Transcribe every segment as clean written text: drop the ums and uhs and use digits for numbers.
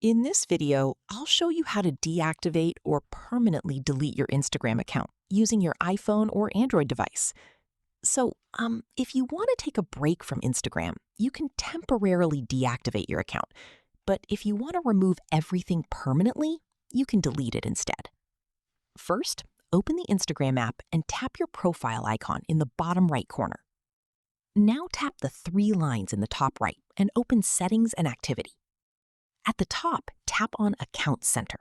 In this video, I'll show you how to deactivate or permanently delete your Instagram account using your iPhone or Android device. If you want to take a break from Instagram, you can temporarily deactivate your account. But if you want to remove everything permanently, you can delete it instead. First, open the Instagram app and tap your profile icon in the bottom right corner. Now tap the three lines in the top right and open Settings and Activity. At the top, tap on Account Center.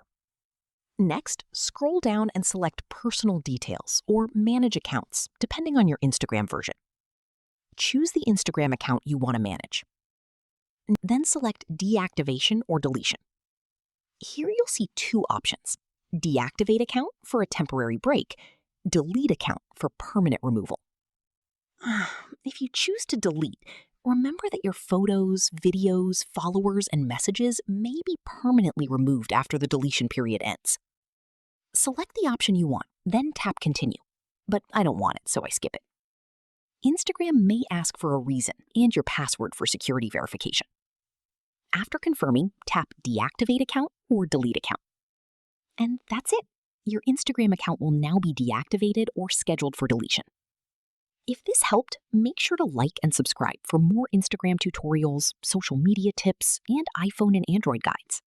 Next, scroll down and select Personal Details or Manage Accounts, depending on your Instagram version. Choose the Instagram account you want to manage. Then select Deactivation or Deletion. Here you'll see two options: Deactivate Account for a temporary break, Delete Account for permanent removal. If you choose to delete, remember that your photos, videos, followers, and messages may be permanently removed after the deletion period ends. Select the option you want, then tap Continue. But I don't want it, so I skip it. Instagram may ask for a reason and your password for security verification. After confirming, tap Deactivate Account or Delete Account. And that's it. Your Instagram account will now be deactivated or scheduled for deletion. If this helped, make sure to like and subscribe for more Instagram tutorials, social media tips, and iPhone and Android guides.